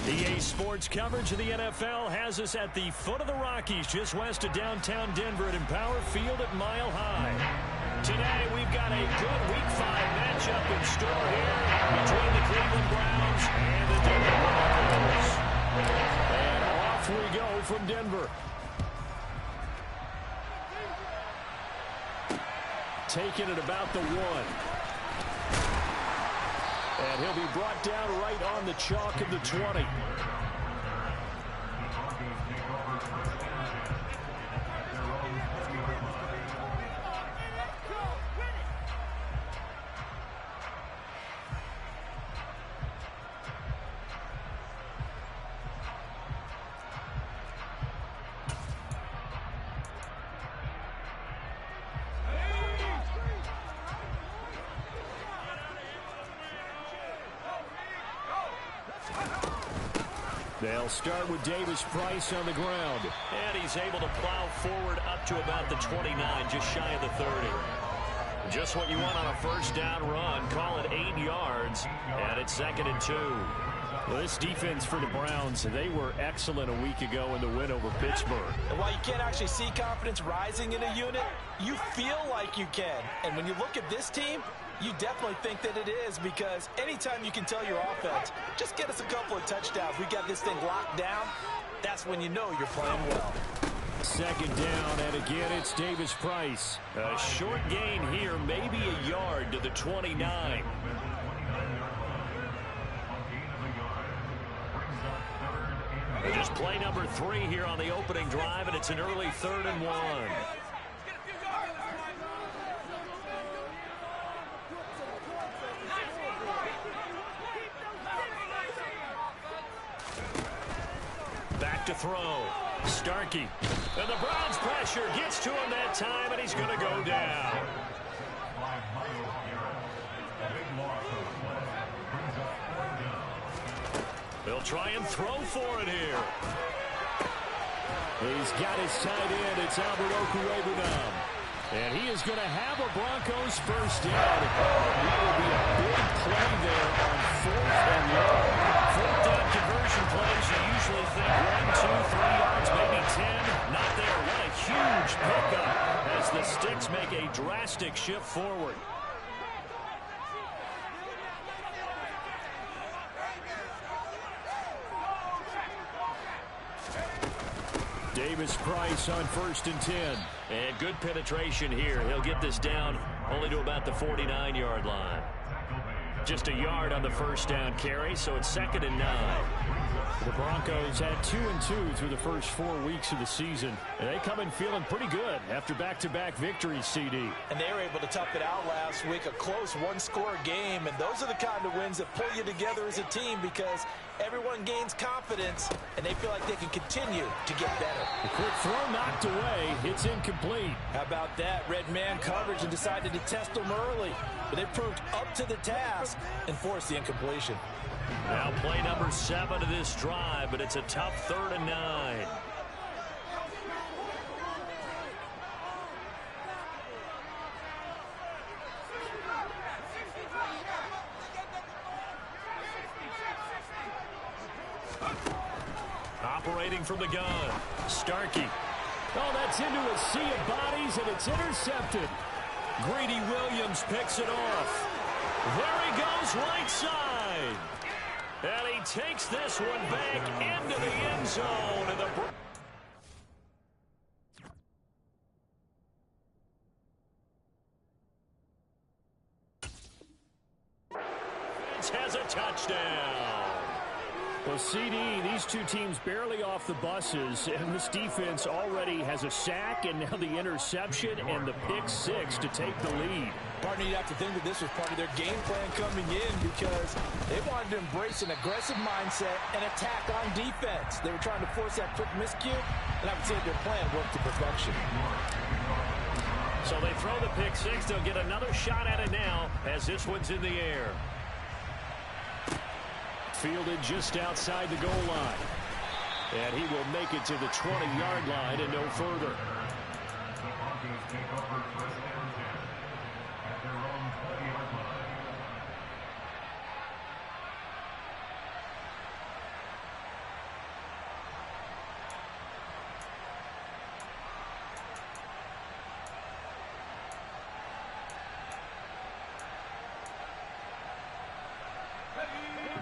EA Sports coverage of the NFL has us at the foot of the Rockies, just west of downtown Denver at Empower Field at Mile High. Today, we've got a good Week 5 matchup in store here between the Cleveland Browns and the Denver Broncos. And off we go from Denver. Taking it about the 1. And he'll be brought down right on the chalk of the 20. They'll start with Davis Price on the ground. And he's able to plow forward up to about the 29, just shy of the 30. Just what you want on a first down run. Call it 8 yards, and it's 2nd and 2. Well, this defense for the Browns, they were excellent a week ago in the win over Pittsburgh. And while you can't actually see confidence rising in a unit, you feel like you can. And when you look at this team, you definitely think that it is, because anytime you can tell your offense, just get us a couple of touchdowns, we got this thing locked down, that's when you know you're playing well. 2nd down, and again it's Davis Price. A short gain here, maybe a yard to the 29. Just play number 3 here on the opening drive, and it's an early 3rd and 1. Back to throw. Starkey. And the Browns pressure gets to him that time, and he's going to go down. They'll try and throw for it here. He's got his tight end. It's Albert Okwuegbunam. And he is going to have a Broncos first down. That will be a big play there on 4th and long. 4th down conversion plays, you usually think 1, 2, 3 yards, maybe 10. Not there. What a huge pickup as the Sticks make a drastic shift forward. Davis Price on 1st and 10. And good penetration here. He'll get this down only to about the 49-yard line. Just a yard on the first down carry, so it's 2nd and 9. The Broncos had 2 and 2 through the first 4 weeks of the season. And they come in feeling pretty good after back-to-back victories, CD. And they were able to tough it out last week, a close one-score game. And those are the kind of wins that pull you together as a team, because everyone gains confidence, and they feel like they can continue to get better. The quick throw knocked away. It's incomplete. How about that? Red man coverage and decided to test them early. But they proved up to the task and forced the incompletion. Now play number 7 of this drive, but it's a tough 3rd and 9. Operating from the gun, Starkey. Oh, that's into a sea of bodies, and it's intercepted. Greedy Williams picks it off. There he goes, right side. And he takes this one back into the end zone. And the has a touchdown. Well, CD, these two teams barely off the buses, and this defense already has a sack, and now the interception and the pick-6 to take the lead. Partner, you have to think that this was part of their game plan coming in, because they wanted to embrace an aggressive mindset and attack on defense. They were trying to force that quick miscue, and I would say their plan worked to perfection. So they throw the pick-6. They'll get another shot at it now as this one's in the air. Fielded just outside the goal line. And he will make it to the 20-yard line and no further.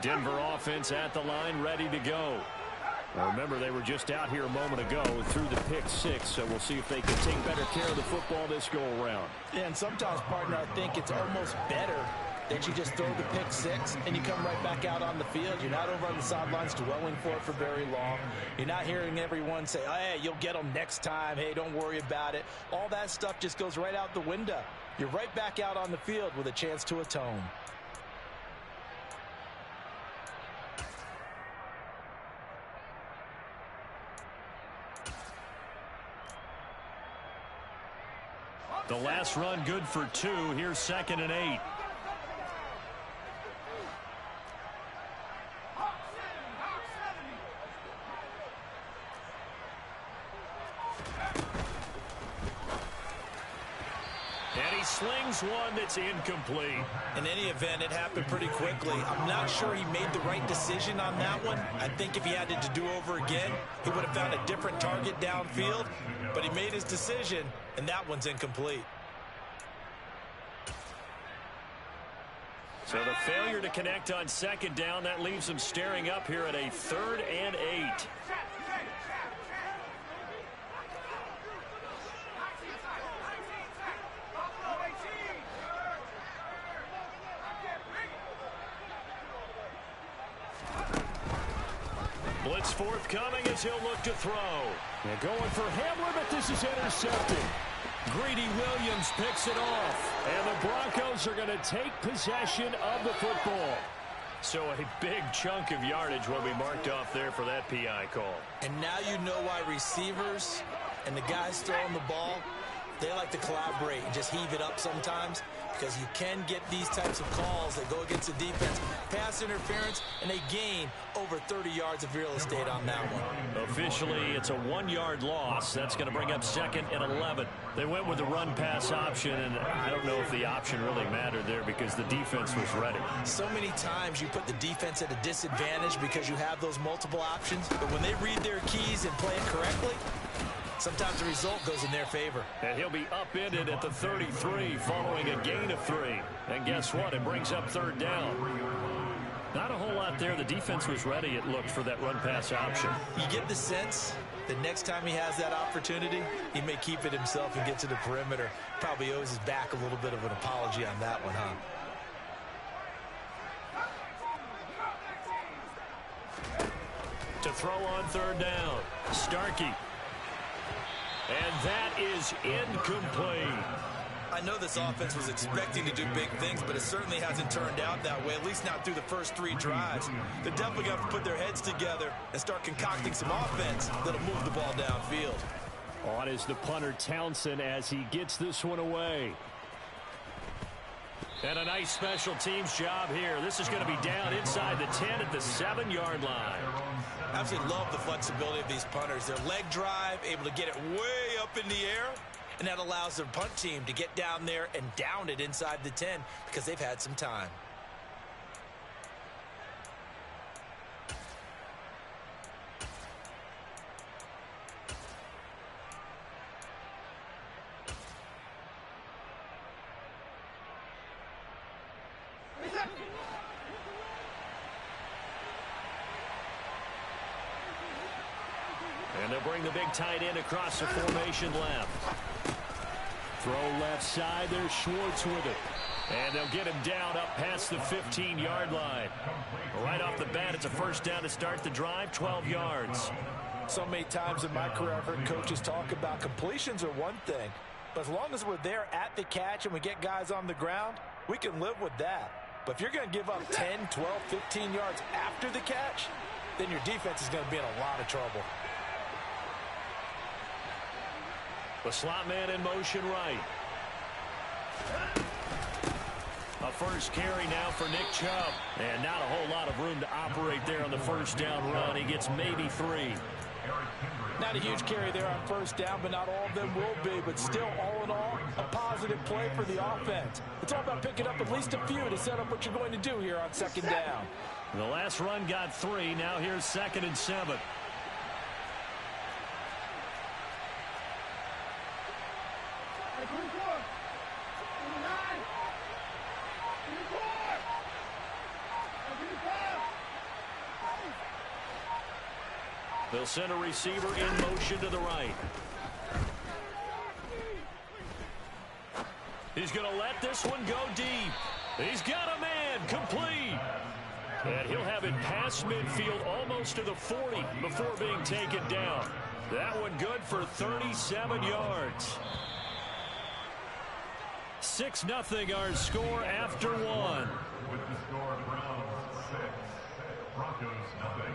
Denver offense at the line, ready to go. Well, remember, they were just out here a moment ago through the pick six, so we'll see if they can take better care of the football this go-around. Yeah, and sometimes, partner, I think it's almost better that you just throw the pick six and you come right back out on the field. You're not over on the sidelines dwelling for it for very long. You're not hearing everyone say, hey, you'll get them next time. Hey, don't worry about it. All that stuff just goes right out the window. You're right back out on the field with a chance to atone. The last run good for 2. Here's 2nd and 8. And he slings one that's incomplete. In any event, it happened pretty quickly. I'm not sure he made the right decision on that one. I think if he had to do over again, he would have found a different target downfield. But he made his decision, and that one's incomplete. So the failure to connect on 2nd down, that leaves him staring up here at a 3rd and 8. Blitz forthcoming as he'll look to throw. They're going for Hamler, but this is intercepted. Greedy Williams picks it off. And the Broncos are going to take possession of the football. So a big chunk of yardage will be marked off there for that PI call. And now you know why receivers and the guys throwing the ball, they like to collaborate and just heave it up sometimes, because you can get these types of calls that go against the defense, pass interference, and they gain over 30 yards of real estate on that one. Officially, it's a 1-yard loss. That's going to bring up 2nd and 11. They went with the run-pass option, and I don't know if the option really mattered there because the defense was ready. So many times you put the defense at a disadvantage because you have those multiple options, but when they read their keys and play it correctly, sometimes the result goes in their favor. And he'll be upended at the 33 following a gain of 3. And guess what? It brings up 3rd down. Not a whole lot there. The defense was ready, it looked, for that run-pass option. You get the sense that next time he has that opportunity, he may keep it himself and get to the perimeter. Probably owes his back a little bit of an apology on that one, huh? To throw on 3rd down. Starkey. And that is incomplete. I know this offense was expecting to do big things, but it certainly hasn't turned out that way, at least not through the first 3 drives. They're definitely going to have to put their heads together and start concocting some offense that'll move the ball downfield. On is the punter Townsend as he gets this one away. And a nice special teams job here. This is going to be down inside the 10 at the 7-yard line. Absolutely love the flexibility of these punters. Their leg drive, able to get it way up in the air, and that allows their punt team to get down there and down it inside the 10 because they've had some time. And they'll bring the big tight end across the formation left. Throw left side. There's Schwartz with it. And they'll get him down up past the 15-yard line. Right off the bat, it's a 1st down to start the drive, 12 yards. So many times in my career, I've heard coaches talk about completions are one thing, but as long as we're there at the catch and we get guys on the ground, we can live with that. But if you're going to give up 10, 12, 15 yards after the catch, then your defense is going to be in a lot of trouble. The slot man in motion right. A first carry now for Nick Chubb. And not a whole lot of room to operate there on the 1st down run. He gets maybe 3. Not a huge carry there on 1st down, but not all of them will be. But still, all in all, a positive play for the offense. It's all about picking up at least a few to set up what you're going to do here on 2nd down. The last run got 3. Now here's 2nd and 7. They'll send a receiver in motion to the right. He's going to let this one go deep. He's got a man, complete. And he'll have it past midfield almost to the 40 before being taken down. That one good for 37 yards. 6-0 our score after one. With the score, Browns 6, Broncos 0.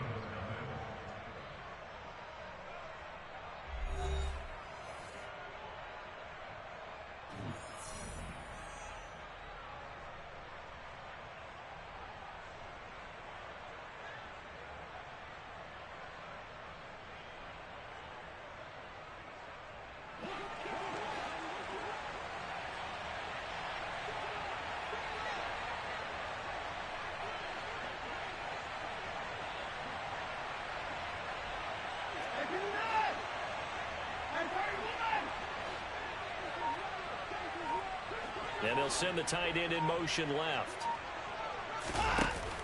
And they'll send the tight end in motion left.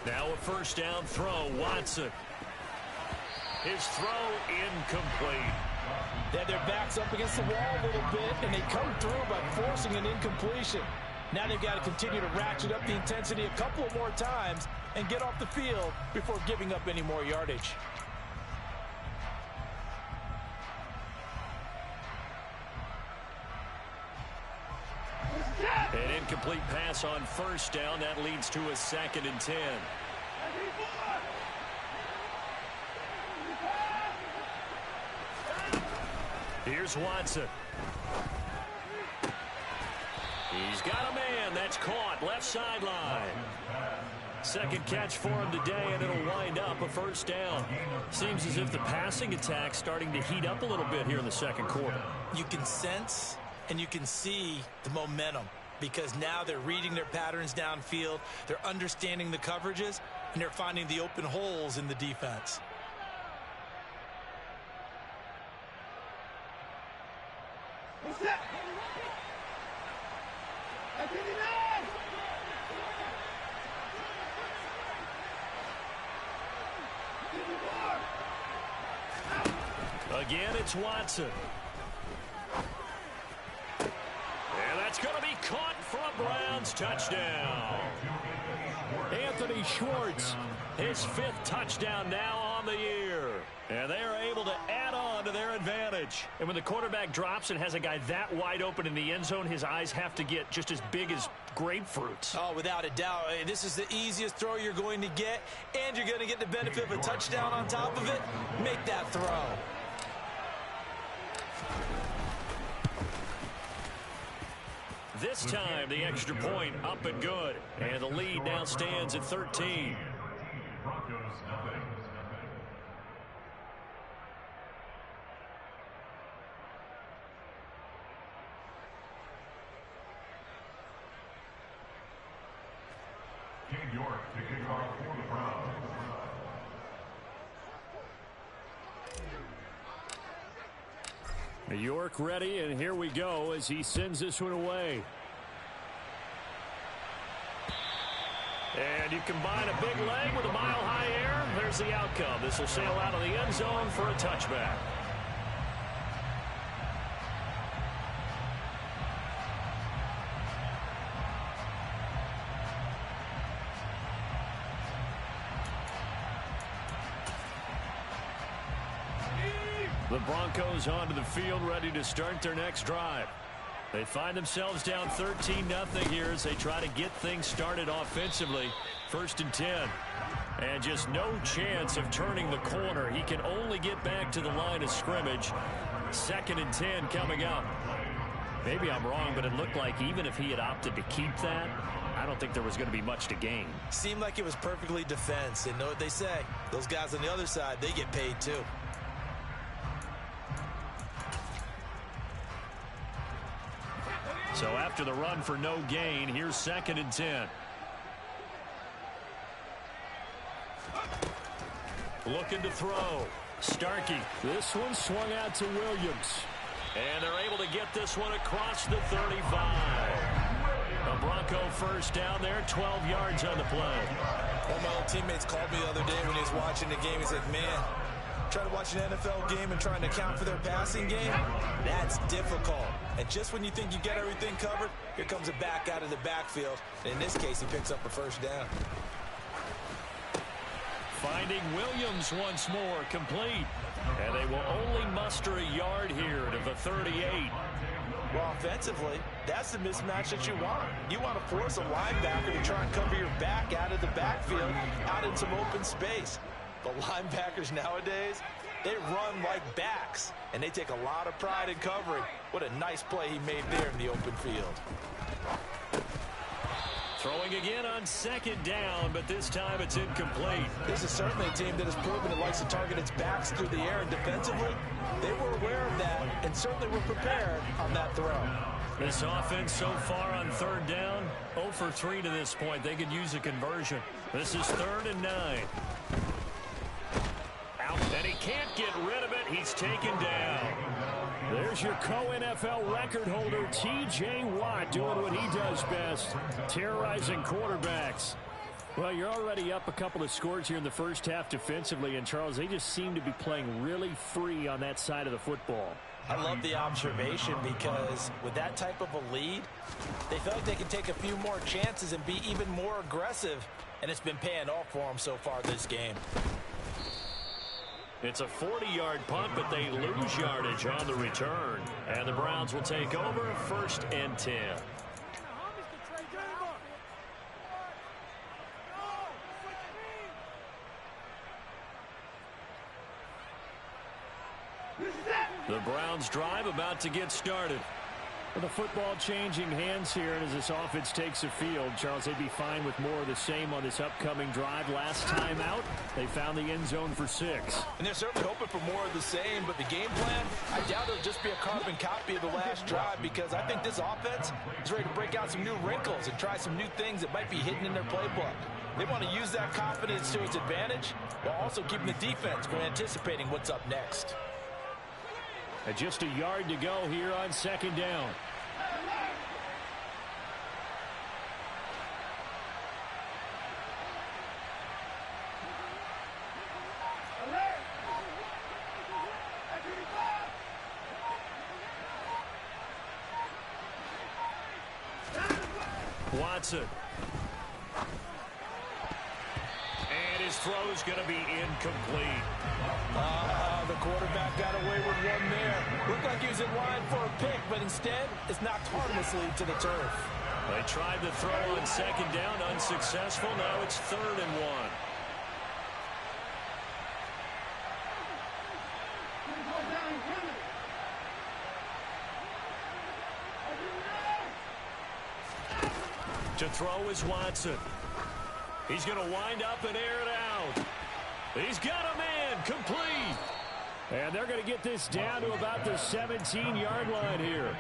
Now a first down throw, Watson. His throw incomplete. They had their backs up against the wall a little bit, and they come through by forcing an incompletion. Now they've got to continue to ratchet up the intensity a couple of more times and get off the field before giving up any more yardage. An incomplete pass on first down. That leads to a 2nd and 10. Here's Watson. He's got a man. That's caught. Left sideline. Second catch for him today, and it'll wind up a first down. Seems as if the passing attack's starting to heat up a little bit here in the second quarter. You can sense and you can see the momentum because now they're reading their patterns downfield, they're understanding the coverages, and they're finding the open holes in the defense. Again, it's Watson. And that's going to be caught for a Browns touchdown. Anthony Schwartz, his 5th touchdown now on the year. And they are able to add on to their advantage. And when the quarterback drops and has a guy that wide open in the end zone, his eyes have to get just as big as grapefruits. Oh, without a doubt. This is the easiest throw you're going to get, and you're going to get the benefit of a touchdown on top of it. Make that throw. This time, the extra point up and good. And the lead now stands at 13. Broncos 0. King York to kick off for the Browns. New York ready, and here we go as he sends this one away. And you combine a big leg with a mile-high air, there's the outcome. This will sail out of the end zone for a touchback. The Broncos onto the field, ready to start their next drive. They find themselves down 13-0 here as they try to get things started offensively. 1st and 10. And just no chance of turning the corner. He can only get back to the line of scrimmage. 2nd and 10 coming up. Maybe I'm wrong, but it looked like even if he had opted to keep that, I don't think there was going to be much to gain. Seemed like it was perfectly defense. And know what they say? Those guys on the other side, they get paid too. So after the run for no gain, here's 2nd and 10. Looking to throw. Starkey. This one swung out to Williams. And they're able to get this one across the 35. A Bronco first down there, 12 yards on the play. One of my old teammates called me the other day when he was watching the game. He said, man, Trying to watch an NFL game and trying to account for their passing game, that's difficult. And just when you think you get everything covered, here comes a back out of the backfield. And in this case, he picks up a first down. Finding Williams once more, complete. And they will only muster a yard here to the 38. Well, offensively, that's the mismatch that you want. You want to force a linebacker to try and cover your back out of the backfield, out in some open space. But linebackers nowadays, they run like backs, and they take a lot of pride in covering. What a nice play he made there in the open field. Throwing again on second down, but this time it's incomplete. This is certainly a team that has proven it likes to target its backs through the air, and defensively, they were aware of that and certainly were prepared on that throw. This offense so far on third down, 0 for 3 to this point. They could use a conversion. This is 3rd and 9. Out, and he can't get rid of it. He's taken down. There's your co-NFL record holder, T.J. Watt, doing what he does best, terrorizing quarterbacks. Well, you're already up a couple of scores here in the first half defensively, and Charles, they just seem to be playing really free on that side of the football. I love the observation because with that type of a lead, they feel like they can take a few more chances and be even more aggressive, and it's been paying off for them so far this game. It's a 40-yard punt, but they lose yardage on the return. And the Browns will take over 1st and 10. The Browns drive about to get started. With the football changing hands here, and as this offense takes the field, Charles, they'd be fine with more of the same on this upcoming drive. Last time out, they found the end zone for 6. And they're certainly hoping for more of the same, but the game plan, I doubt it'll just be a carbon copy of the last drive, because I think this offense is ready to break out some new wrinkles and try some new things that might be hidden in their playbook. They want to use that confidence to its advantage while also keeping the defense from anticipating what's up next. And just a yard to go here on 2nd down. Watson. And his throw is going to be incomplete. The quarterback got away with one there. Looked like he was in line for a pick, but instead it's knocked harmlessly to the turf. They tried the throw on 2nd down, unsuccessful. Now it's 3rd and 1. To throw is Watson. He's going to wind up and air it out. He's got a man, complete. And they're going to get this down to about the 17-yard line here.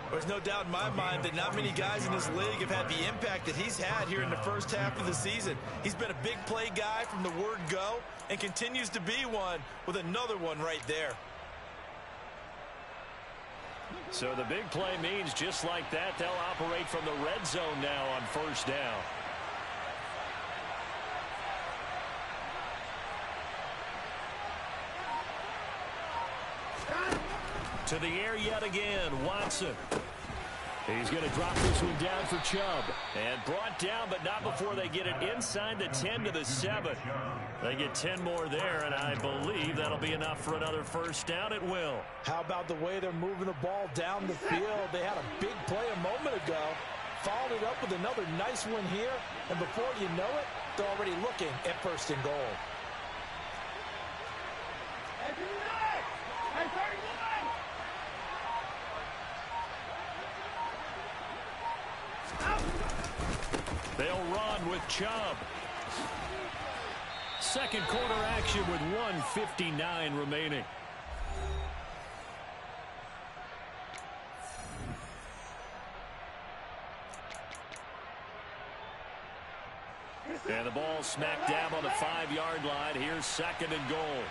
There's no doubt in my mind that not many guys in this league have had the impact that he's had here in the first half of the season. He's been a big play guy from the word go and continues to be one with another one right there. So the big play means just like that, they'll operate from the red zone now on 1st down. To the air yet again, Watson. He's going to drop this one down for Chubb. And brought down, but not before they get it inside the 10 to the 7. They get 10 more there, and I believe that'll be enough for another 1st down. It will. How about the way they're moving the ball down the field? They had a big play a moment ago. Followed it up with another nice one here. And before you know it, they're already looking at 1st and goal. They'll run with Chubb. 2nd quarter action with 1:59 remaining. And the ball smack dab on the 5-yard line. Here's 2nd and goal.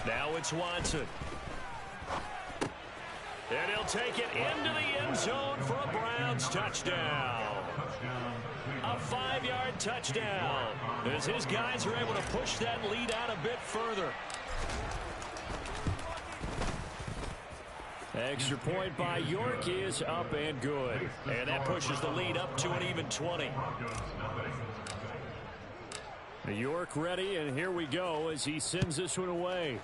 Now it's Watson. And he'll take it into the end zone for a Browns touchdown. A 5-yard touchdown as his guys are able to push that lead out a bit further. Extra point by York is up and good. And that pushes the lead up to an even 20. York ready, and here we go as he sends this one away.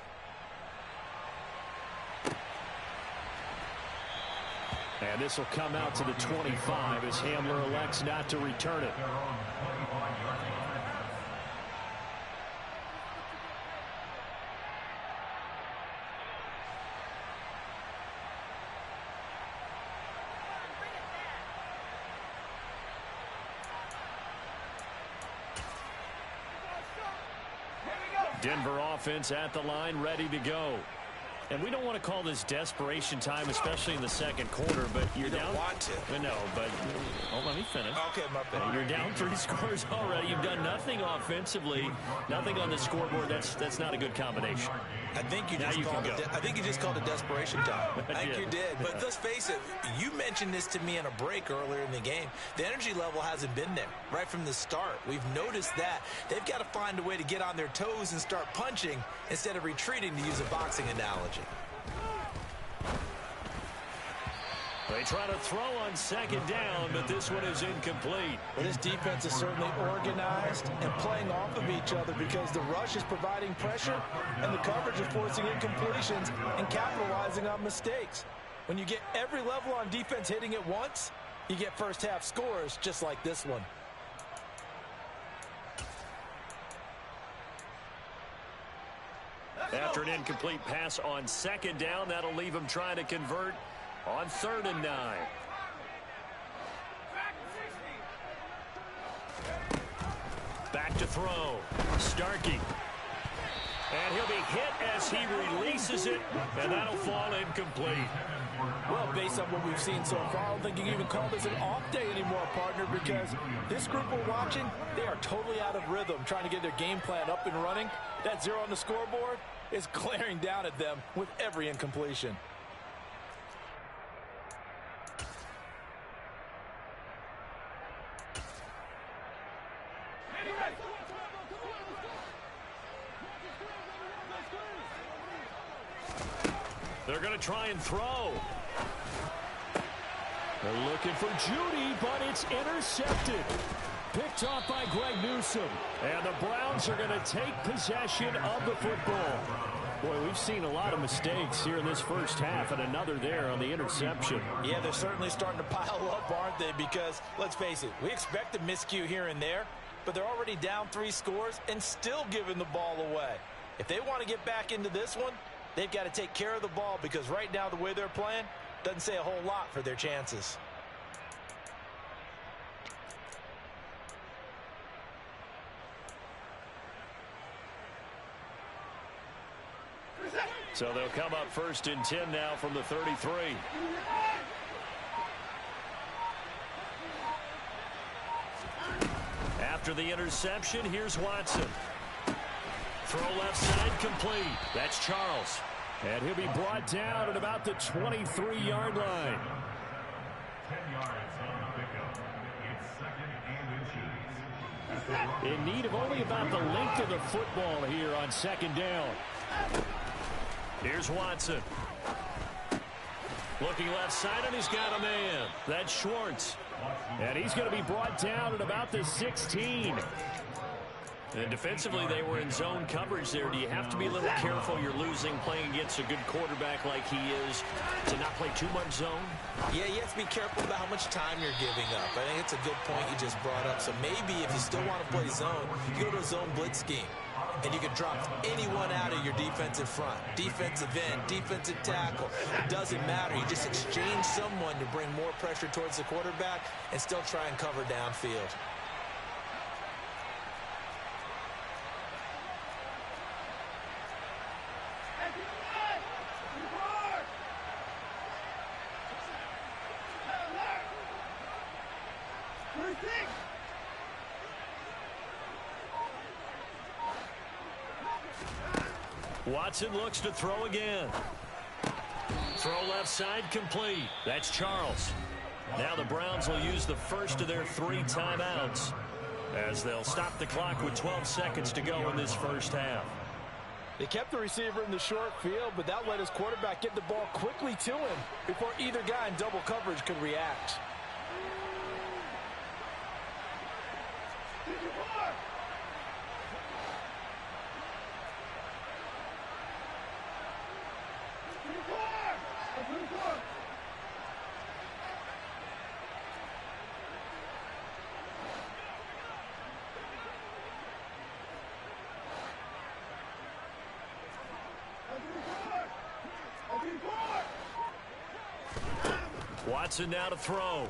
And this will come out to the 25 as Hamler elects not to return it. Denver offense at the line, ready to go. And we don't want to call this desperation time, especially in the second quarter, but you're down. You don't want to. No, but let me finish. Okay, my bad. You're down 3 scores already. You've done nothing offensively, nothing on the scoreboard. That's not a good combination. I think you just called it desperation time. I think you did. But let's face it, you mentioned this to me in a break earlier in the game. The energy level hasn't been there right from the start. We've noticed that. They've got to find a way to get on their toes and start punching instead of retreating, to use a boxing analogy. They try to throw on second down, but this one is incomplete. Well, this defense is certainly organized and playing off of each other because the rush is providing pressure and the coverage is forcing incompletions and capitalizing on mistakes. When you get every level on defense hitting at once, you get first half scores just like this one. After an incomplete pass on second down, that'll leave him trying to convert on 3rd and 9. Back to throw. Starkey. And he'll be hit as he releases it, and that'll fall incomplete. Well, based on what we've seen so far, I don't think you can even call this an off day anymore, partner, because this group we're watching, they are totally out of rhythm, trying to get their game plan up and running. That 0 on the scoreboard is glaring down at them with every incompletion. They're going to try and throw. They're looking for Judy, but it's intercepted. Picked off by Greg Newsome. And the Browns are going to take possession of the football. Boy, we've seen a lot of mistakes here in this first half, and another there on the interception. Yeah, they're certainly starting to pile up, aren't they? Because, let's face it, we expect a miscue here and there, but they're already down 3 scores and still giving the ball away. If they want to get back into this one, they've got to take care of the ball, because right now the way they're playing doesn't say a whole lot for their chances. So they'll come up 1st and 10 now from the 33. After the interception, here's Watson. Throw left side complete. That's Charles. And he'll be brought down at about the 23-yard line. 10 yards on the pickup. It's 2nd and inches. In need of only about the length of the football here on 2nd down. Here's Watson. Looking left side, and he's got a man. That's Schwartz. And he's going to be brought down at about the 16. And defensively, they were in zone coverage there. Do you have to be a little careful? You're losing, playing against a good quarterback like he is, to not play too much zone? Yeah, you have to be careful about how much time you're giving up. I think it's a good point you just brought up. So maybe if you still want to play zone, you go to a zone blitz scheme. And you can drop anyone out of your defensive front. Defensive end, defensive tackle. It doesn't matter. You just exchange someone to bring more pressure towards the quarterback and still try and cover downfield. Watson looks to throw again. Throw left side complete. That's Charles. Now the Browns will use the first of their 3 timeouts as they'll stop the clock with 12 seconds to go in this first half. They kept the receiver in the short field, but that let his quarterback get the ball quickly to him before either guy in double coverage could react. Watson now to throw.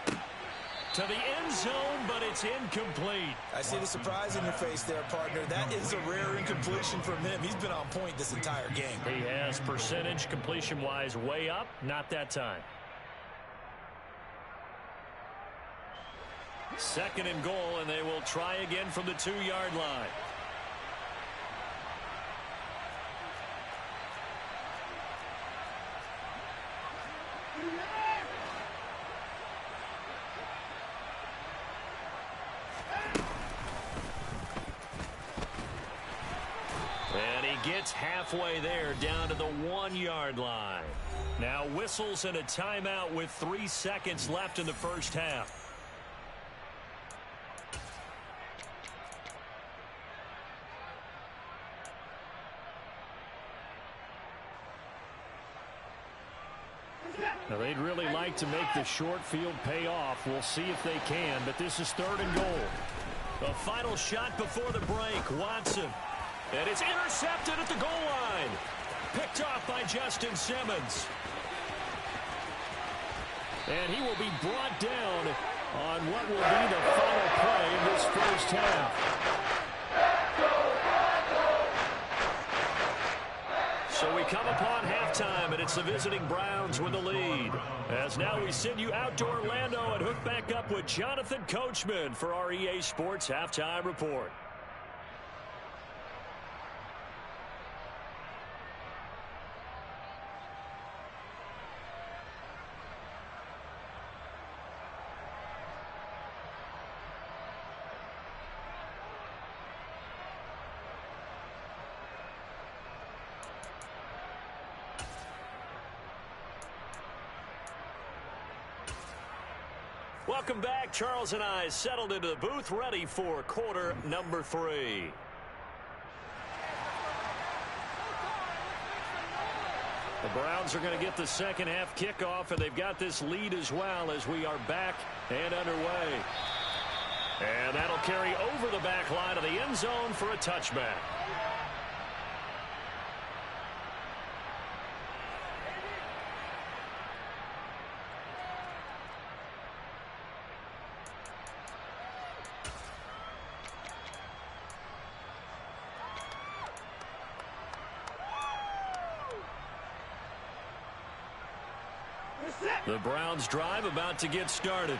To the end zone, but it's incomplete. I see the surprise in your face there, partner. That is a rare incompletion from him. He's been on point this entire game. He has percentage completion-wise way up. Not that time. 2nd and goal, and they will try again from the 2-yard line. Gets halfway there, down to the 1-yard line. Now whistles and a timeout with 3 seconds left in the first half. Now they'd really like to make the short field pay off. We'll see if they can, but this is 3rd and goal. The final shot before the break. Watson. And it's intercepted at the goal line. Picked off by Justin Simmons. And he will be brought down on what will be the final play in this first half. So we come upon halftime, and it's the visiting Browns with the lead. As now we send you out to Orlando and hook back up with Jonathan Coachman for our EA Sports Halftime Report. Welcome back. Charles and I settled into the booth, ready for quarter number 3. The Browns are going to get the second half kickoff, and they've got this lead as well as we are back and underway. And that'll carry over the back line of the end zone for a touchback. The Browns drive about to get started.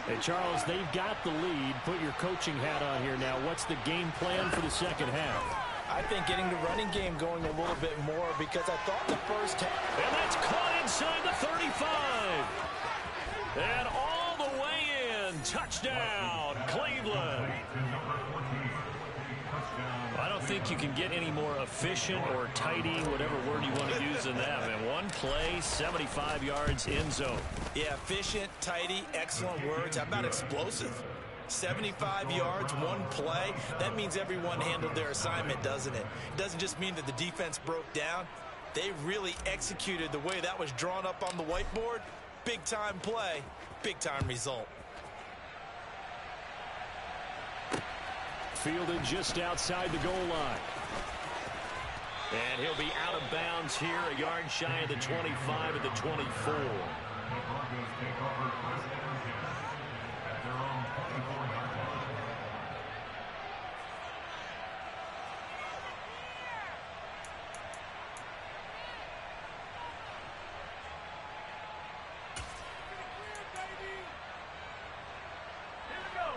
Hey, Charles, they've got the lead. Put your coaching hat on here now. What's the game plan for the second half? I think getting the running game going a little bit more, because I thought the first half. And that's caught inside the 35. And all the way in. Touchdown, Cleveland. I don't think you can get any more efficient or tidy, whatever word you want to use in that. Man, one play, 75 yards in zone. Yeah, efficient, tidy, excellent words. How about explosive? 75 yards, one play. That means everyone handled their assignment, doesn't it? It doesn't just mean that the defense broke down. They really executed the way that was drawn up on the whiteboard. Big-time play, big-time result. Fielded just outside the goal line. And he'll be out of bounds here, a yard shy of the 25 at the 24. The Broncos take over first and 10 at their own 24-yard line.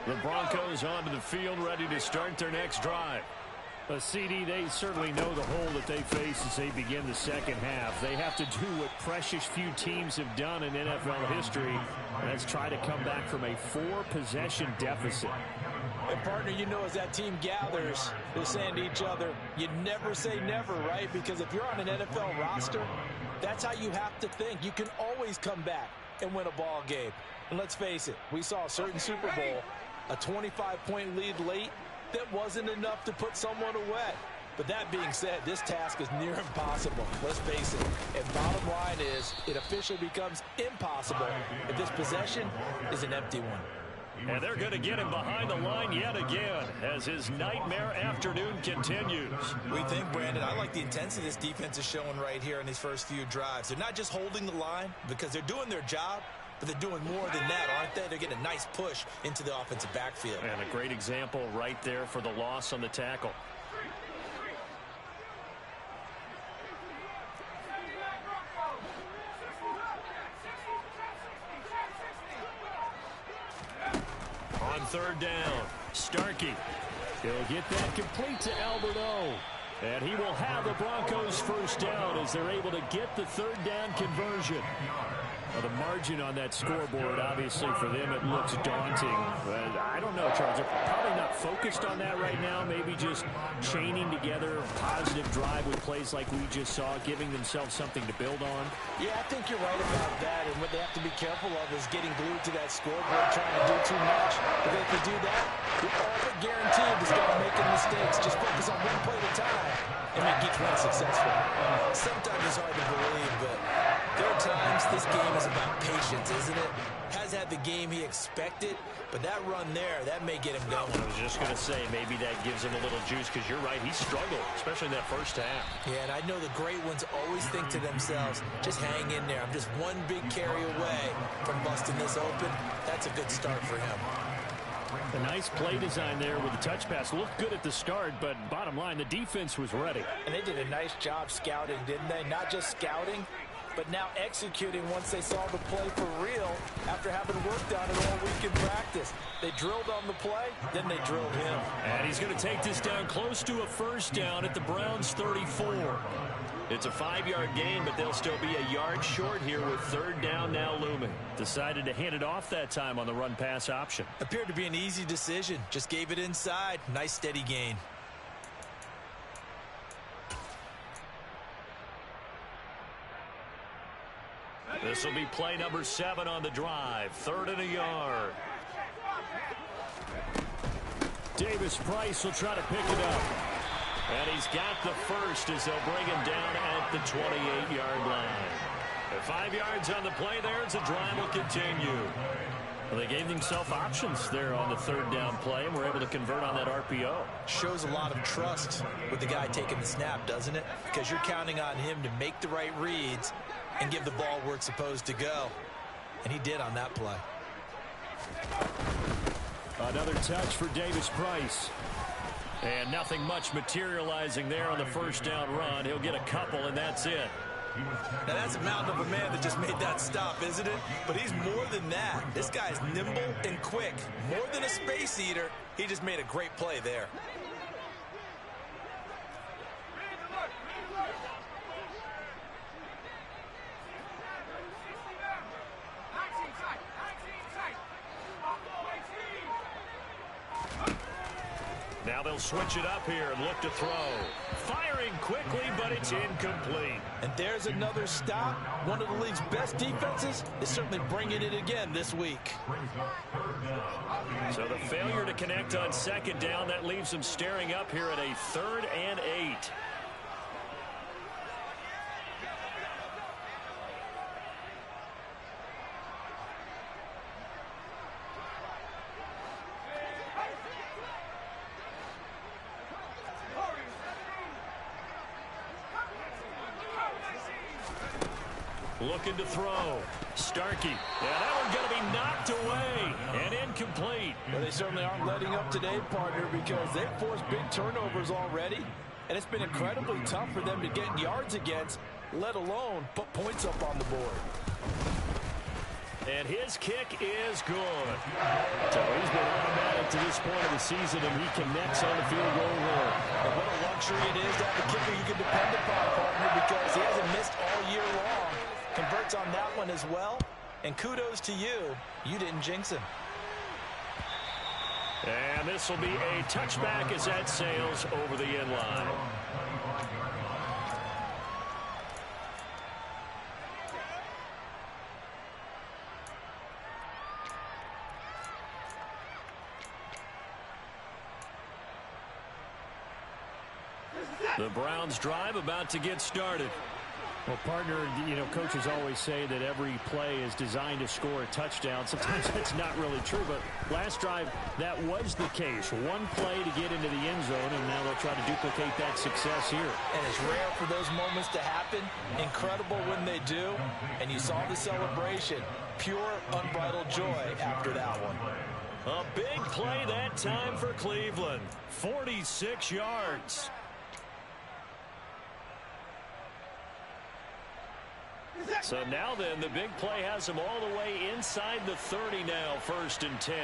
The Broncos onto the field, ready to start their next drive. A CD, they certainly know the hole that they face as they begin the second half. They have to do what precious few teams have done in NFL history, and that's try to come back from a 4-possession deficit. And, partner, you know, as that team gathers, they're saying to each other, you never say never, right? Because if you're on an NFL roster, that's how you have to think. You can always come back and win a ball game. And let's face it, we saw a certain Super Bowl, a 25-point lead late, that wasn't enough to put someone away. But that being said, this task is near impossible. Let's face it. And bottom line is, it officially becomes impossible if this possession is an empty one. And they're going to get him behind the line yet again as his nightmare afternoon continues. We think, Brandon, I like the intensity this defense is showing right here in these first few drives. They're not just holding the line because they're doing their job, but they're doing more than that, aren't they? They're getting a nice push into the offensive backfield. And a great example right there for the loss on the tackle. On third down, Starkey. He'll get that complete to Albert O. And he will have the Broncos first down as they're able to get the third down conversion. Well, the margin on that scoreboard, obviously, for them, it looks daunting. But I don't know, Charles. They're probably not focused on that right now. Maybe just chaining together a positive drive with plays like we just saw, giving themselves something to build on. Yeah, I think you're right about that. And what they have to be careful of is getting glued to that scoreboard, trying to do too much. If they can do that, you're all but guaranteed to start making mistakes. Just focus on one play at a time and make each one successful. Sometimes it's hard to believe, but there are times this game is about patience, isn't it? Has had the game he expected, but that run there, that may get him going. I was just going to say, maybe that gives him a little juice because you're right, he struggled, especially in that first half. Yeah, and I know the great ones always think to themselves, just hang in there. I'm just one big carry away from busting this open. That's a good start for him. A nice play design there with the touch pass. Looked good at the start, but bottom line, the defense was ready. And they did a nice job scouting, didn't they? Not just scouting, but now executing once they saw the play for real after having worked on it all week in practice. They drilled on the play, then they drilled him. And he's going to take this down close to a first down at the Browns' 34. It's a 5-yard gain, but they'll still be a yard short here with third down now looming. Decided to hand it off that time on the run-pass option. Appeared to be an easy decision. Just gave it inside. Nice steady gain. This will be play number 7 on the drive. 3rd and a yard. Davis Price will try to pick it up. And he's got the first as they'll bring him down at the 28-yard line. 5 yards on the play there as the drive will continue. Well, they gave themselves options there on the third down play and were able to convert on that RPO. Shows a lot of trust with the guy taking the snap, doesn't it? Because you're counting on him to make the right reads and give the ball where it's supposed to go. And he did on that play. Another touch for Davis Price. And nothing much materializing there on the first down run. He'll get a couple, and that's it. Now, that's a mountain of a man that just made that stop, isn't it? But he's more than that. This guy's nimble and quick. More than a space eater, he just made a great play there. Now they'll switch it up here and look to throw. Firing quickly, but it's incomplete. And there's another stop. One of the league's best defenses is certainly bringing it again this week. So the failure to connect on second down, that leaves them staring up here at a 3rd and 8. Looking to throw. Starkey. Yeah, that one's going to be knocked away and incomplete. Well, they certainly aren't letting up today, partner, because they've forced big turnovers already. And it's been incredibly tough for them to get yards against, let alone put points up on the board. And his kick is good. So he's been automatic to this point of the season, and he connects on the field goal there. And what a luxury it is to have a kicker you can depend upon, partner, because he hasn't missed all year long. Converts on that one as well. And kudos to you. You didn't jinx him. And this will be a touchback as that sails over the end line. The Browns drive about to get started. Well, partner, you know, coaches always say that every play is designed to score a touchdown. Sometimes that's not really true, but last drive, that was the case. One play to get into the end zone, and now they'll try to duplicate that success here. And it's rare for those moments to happen. Incredible when they do. And you saw the celebration. Pure, unbridled joy after that one. A big play that time for Cleveland. 46 yards. So now then, the big play has him all the way inside the 30 now, 1st and 10.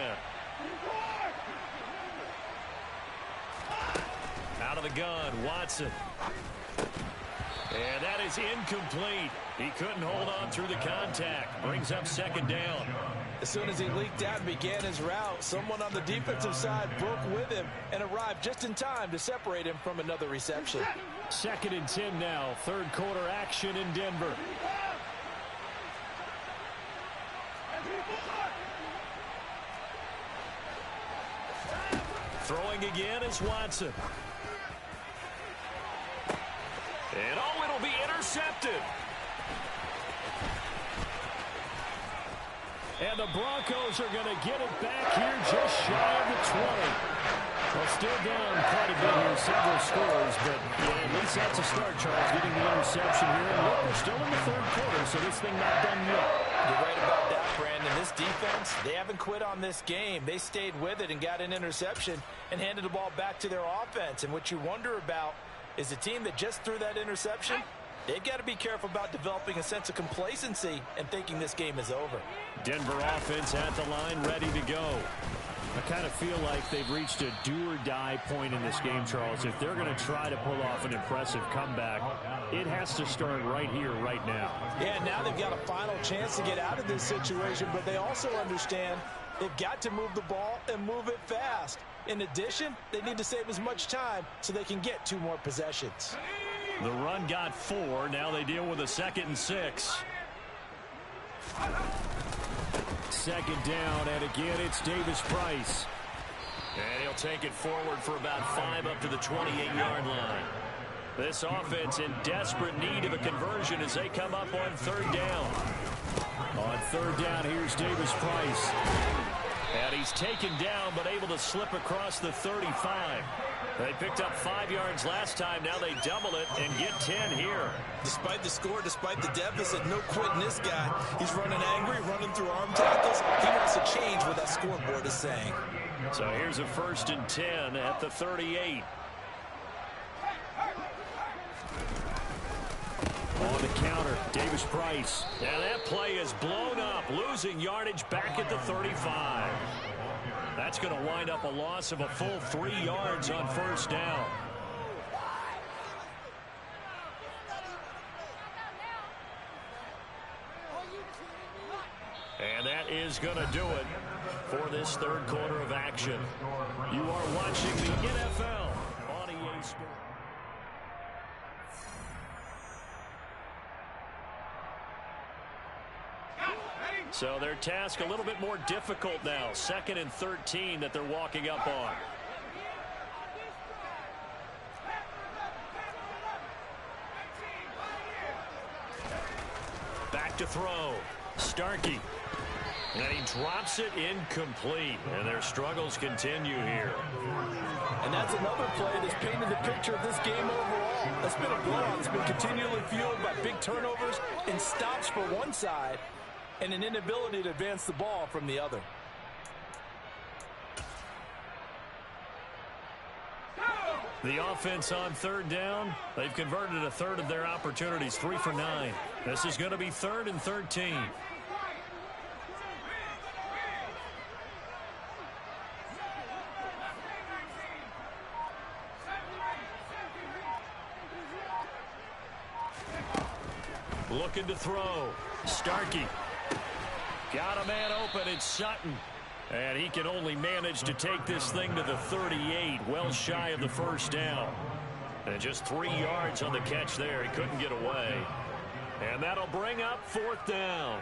Out of the gun, Watson. And that is incomplete. He couldn't hold on through the contact. Brings up 2nd down. As soon as he leaked out and began his route, someone on the defensive side broke with him and arrived just in time to separate him from another reception. 2nd and 10 now, 3rd quarter action in Denver. Throwing again is Watson. And oh, it'll be intercepted. And the Broncos are going to get it back here just shy of the 20. Well, still down quite a bit here, several scores, but yeah, at least that's a start, Charles, getting the interception here. And look, we're still in the 3rd quarter, so this thing not done yet. You're right about that, Brandon. This defense, they haven't quit on this game. They stayed with it and got an interception and handed the ball back to their offense. And what you wonder about is a team that just threw that interception, they've got to be careful about developing a sense of complacency and thinking this game is over. Denver offense at the line, ready to go. I kind of feel like they've reached a do-or-die point in this game, Charles. If they're going to try to pull off an impressive comeback, it has to start right here, right now. Yeah, now they've got a final chance to get out of this situation, but they also understand they've got to move the ball and move it fast. In addition, they need to save as much time so they can get 2 more possessions. The run got 4. Now they deal with a 2nd and 6. 2nd down, and again, it's Davis Price. And he'll take it forward for about 5 up to the 28-yard line. This offense in desperate need of a conversion as they come up on 3rd down. On 3rd down, here's Davis Price. And he's taken down, but able to slip across the 35. They picked up 5 yards last time. Now they double it and get 10 here. Despite the score, despite the deficit, no quitting this guy. He's running angry, running through arm tackles. He wants to change what that scoreboard is saying. So here's a 1st and 10 at the 38. On the counter, Davis Price. Now that play is blown up, losing yardage back at the 35. That's going to wind up a loss of a full 3 yards on 1st down. And that is going to do it for this 3rd quarter of action. You are watching the NFL on EA Sports. So their task a little bit more difficult now. 2nd and 13 that they're walking up on. Back to throw. Starkey. And he drops it incomplete. And their struggles continue here. And that's another play that's painted the picture of this game overall. That's been a blowout. It's been continually fueled by big turnovers and stops for one side and an inability to advance the ball from the other. The offense on 3rd down, they've converted 1/3 of their opportunities, 3 for 9. This is going to be 3rd and 13. Looking to throw. Starkey. Got a man open. It's Sutton. And he can only manage to take this thing to the 38, well shy of the first down. And just 3 yards on the catch there. He couldn't get away. And that'll bring up 4th down.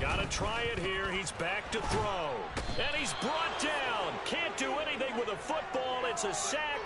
Got to try it here. He's back to throw. And he's brought down. Can't do anything with a football. It's a sack.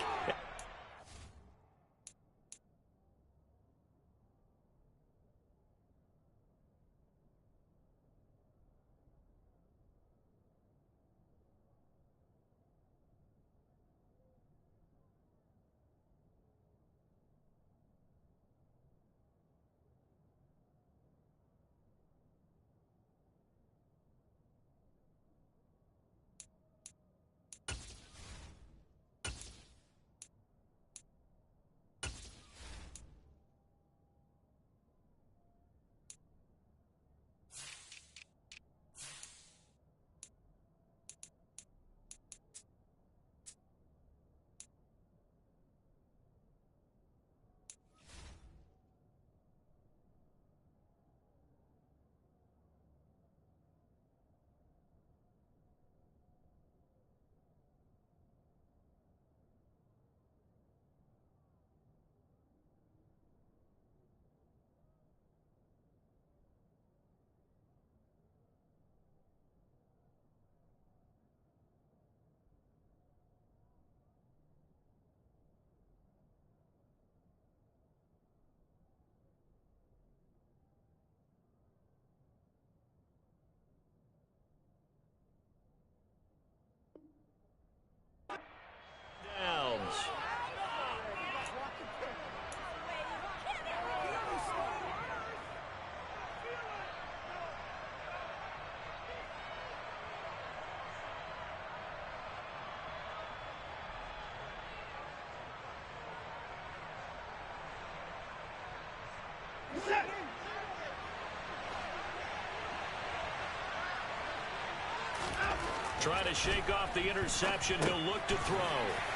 Trying to shake off the interception. He'll look to throw.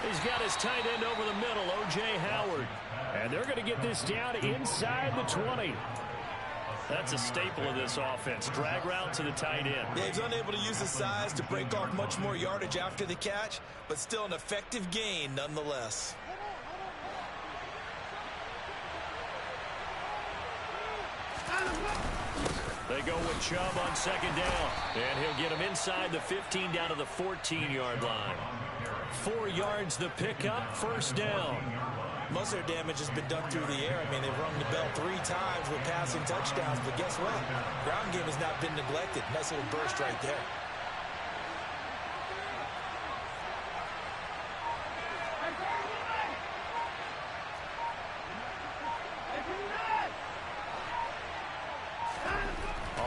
He's got his tight end over the middle, O.J. Howard. And they're going to get this down inside the 20. That's a staple of this offense. Drag route to the tight end. Yeah, he's unable to use his size to break off much more yardage after the catch, but still an effective gain nonetheless. They go with Chubb on 2nd down. And he'll get him inside the 15 down to the 14-yard line. 4 yards the pickup, 1st down. Most of their damage has been done through the air. I mean, they've rung the bell 3 times with passing touchdowns, but guess what? Ground game has not been neglected. Nice little burst right there.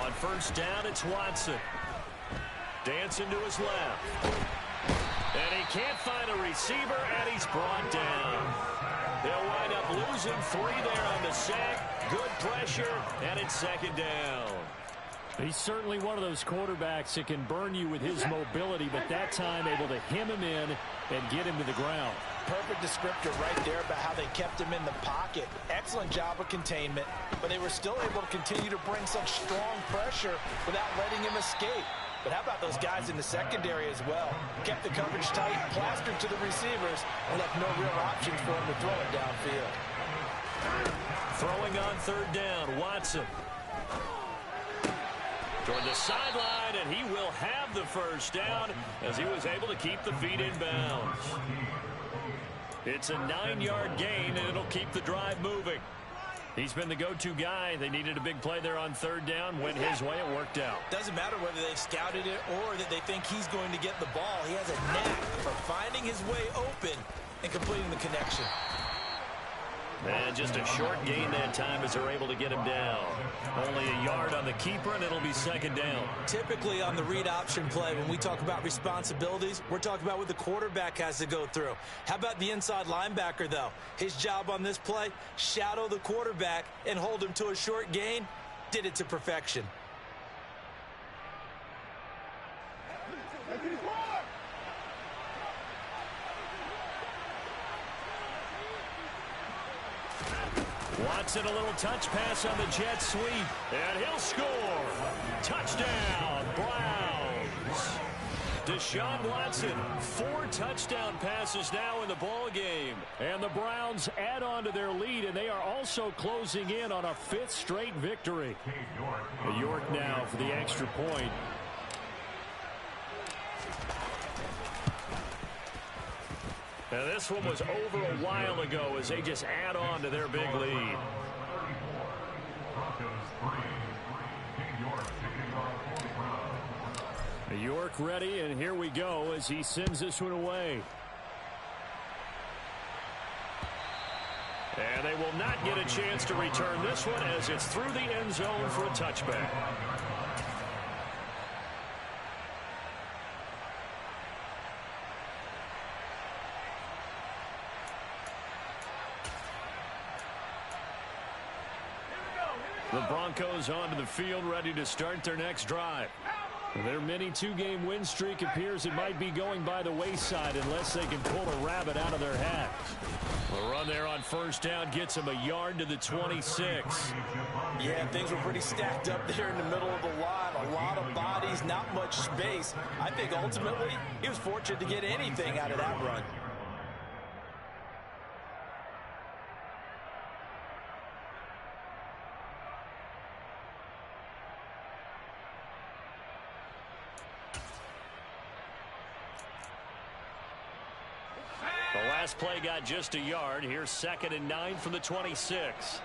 On 1st down, it's Watson. Dancing to his left. And he can't find a receiver, and he's brought down. They'll wind up losing 3 there on the sack. Good pressure, and it's 2nd down. He's certainly one of those quarterbacks that can burn you with his mobility, but that time able to hem him in and get him to the ground. Perfect descriptor right there about how they kept him in the pocket. Excellent job of containment, but they were still able to continue to bring such strong pressure without letting him escape. But how about those guys in the secondary as well? Kept the coverage tight, plastered to the receivers, and left no real options for him to throw it downfield. Throwing on 3rd down, Watson. Toward the sideline, and he will have the 1st down as he was able to keep the feet in bounds. It's a 9-yard gain, and it'll keep the drive moving. He's been the go-to guy. They needed a big play there on 3rd down. Went his way. It worked out. Doesn't matter whether they've scouted it or that they think he's going to get the ball. He has a knack for finding his way open and completing the connection. And just a short gain that time as they're able to get him down. Only a yard on the keeper, and it'll be second down. Typically on the read option play, when we talk about responsibilities, we're talking about what the quarterback has to go through. How about the inside linebacker, though? His job on this play, shadow the quarterback and hold him to a short gain. Did it to perfection. Watson, a little touch pass on the jet sweep, and he'll score. Touchdown, Browns. Deshaun Watson, 4 touchdown passes now in the ball game. And the Browns add on to their lead, and they are also closing in on a 5th straight victory. York now for the extra point. Now this one was over a while ago as they just add on to their big lead. York ready, and here we go as he sends this one away. And they will not get a chance to return this one as it's through the end zone for a touchback. The Broncos onto the field, ready to start their next drive. Their mini 2-game win streak appears it might be going by the wayside unless they can pull a rabbit out of their hat. The run there on first down gets him a yard to the 26. Yeah, things were pretty stacked up there in the middle of the line. A lot of bodies, not much space. I think ultimately he was fortunate to get anything out of that run. The last play got just a yard. Here's 2nd and 9 from the 26.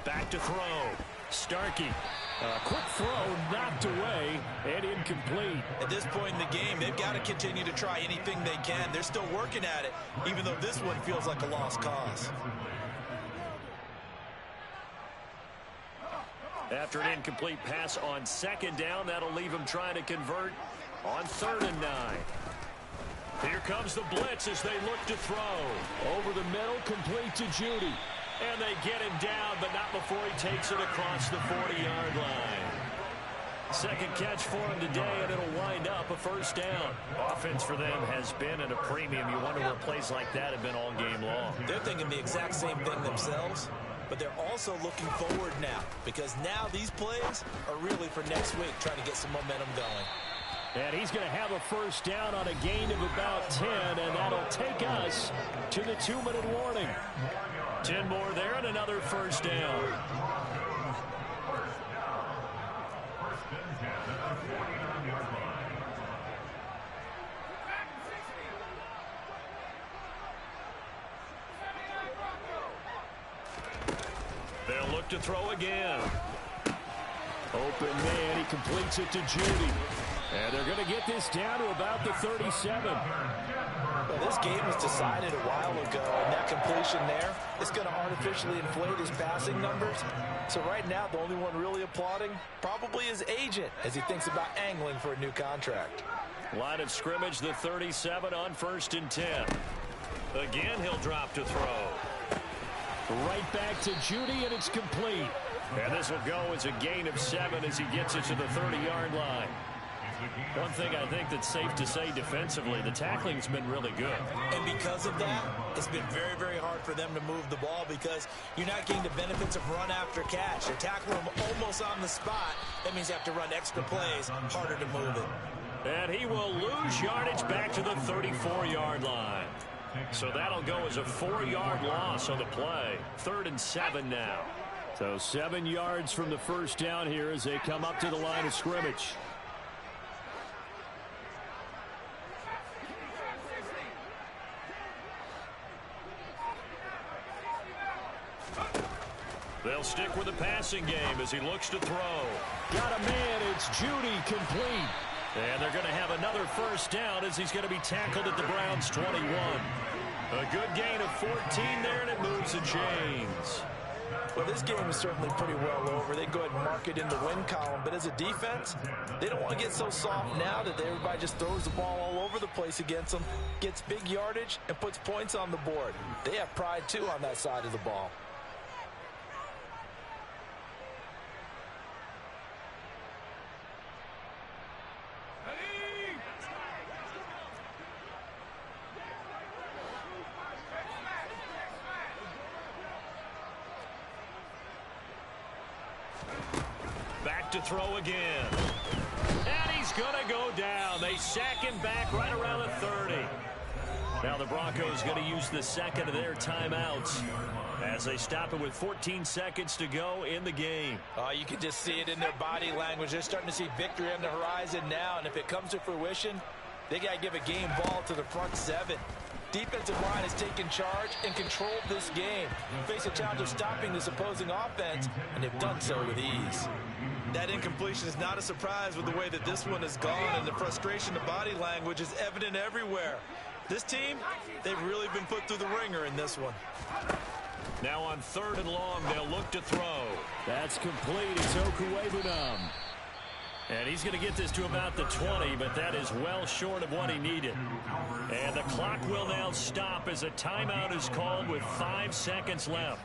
Back to throw. Starkey. A quick throw knocked away and incomplete. At this point in the game, they've got to continue to try anything they can. They're still working at it, even though this one feels like a lost cause. After an incomplete pass on 2nd down, that'll leave him trying to convert on 3rd and 9. Here comes the blitz as they look to throw. Over the middle, complete to Judy. And they get him down, but not before he takes it across the 40-yard line. Second catch for him today, and it'll wind up a first down. Offense for them has been at a premium. You wonder where plays like that have been all game long. They're thinking the exact same thing themselves, but they're also looking forward now, because now these plays are really for next week, trying to get some momentum going. And he's going to have a first down on a gain of about 10, and that'll take us to the 2-minute warning. 10 more there and another first down. They'll look to throw again. Open man, he completes it to Judy. And they're going to get this down to about the 37. Well, this game was decided a while ago, and that completion there is going to artificially inflate his passing numbers. So right now, the only one really applauding probably his agent as he thinks about angling for a new contract. Line of scrimmage, the 37 on 1st and 10. Again, he'll drop to throw. Right back to Judy, and it's complete. And this will go as a gain of 7 as he gets it to the 30-yard line. One thing I think that's safe to say defensively, the tackling's been really good. And because of that, it's been very, very hard for them to move the ball because you're not getting the benefits of run after catch. They're tackling them almost on the spot. That means you have to run extra plays, harder to move it. And he will lose yardage back to the 34-yard line. So that'll go as a 4-yard loss on the play. 3rd and 7 now. So 7 yards from the first down here as they come up to the line of scrimmage. They'll stick with the passing game as he looks to throw. Got a man, it's Judy, complete. And they're going to have another first down as he's going to be tackled at the Browns' 21. A good gain of 14 there, and it moves the chains. Well, this game is certainly pretty well over. They go ahead and mark it in the win column. But as a defense, they don't want to get so soft now that everybody just throws the ball all over the place against them, gets big yardage, and puts points on the board. They have pride, too, on that side of the ball. Back to throw again. And he's going to go down. They sack him back right around the 30. Now the Broncos going to use the second of their timeouts as they stop it with 14 seconds to go in the game. You can just see it in their body language. They're starting to see victory on the horizon now, and if it comes to fruition, they got to give a game ball to the front seven. Defensive line has taken charge and controlled this game. Face a challenge of stopping this opposing offense, and they've done so with ease. That incompletion is not a surprise with the way that this one has gone, and the frustration, the body language is evident everywhere. This team, they've really been put through the ringer in this one. Now on 3rd and long, they'll look to throw. That's complete. It's Okuwebunam. And he's going to get this to about the 20, but that is well short of what he needed. And the clock will now stop as a timeout is called with 5 seconds left.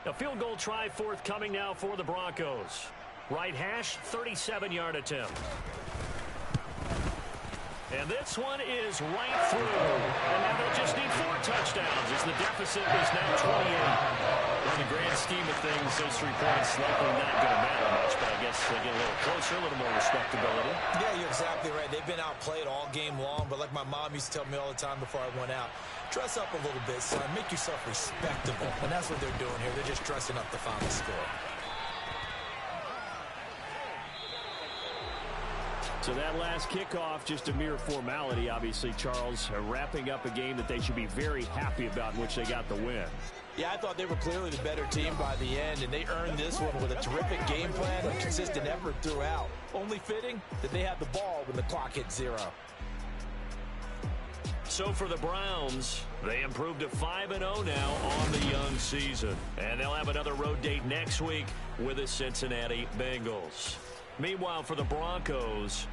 A field goal try forthcoming now for the Broncos. Right hash, 37-yard attempt. And this one is right through. And now they'll just need 4 touchdowns as the deficit is now 28. In the grand scheme of things, those 3 points likely not going to matter much, but I guess they get a little closer, a little more respectability. Yeah, you're exactly right. They've been outplayed all game long, but like my mom used to tell me all the time before I went out, dress up a little bit, son. Make yourself respectable. And that's what they're doing here. They're just dressing up the final score. So that last kickoff, just a mere formality, obviously, Charles, wrapping up a game that they should be very happy about in which they got the win. Yeah, I thought they were clearly the better team by the end, and they earned this one with a terrific game plan and consistent effort throughout. Only fitting that they had the ball when the clock hit 0. So for the Browns, they improved to 5-0 now on the young season. And they'll have another road date next week with the Cincinnati Bengals. Meanwhile, for the Broncos,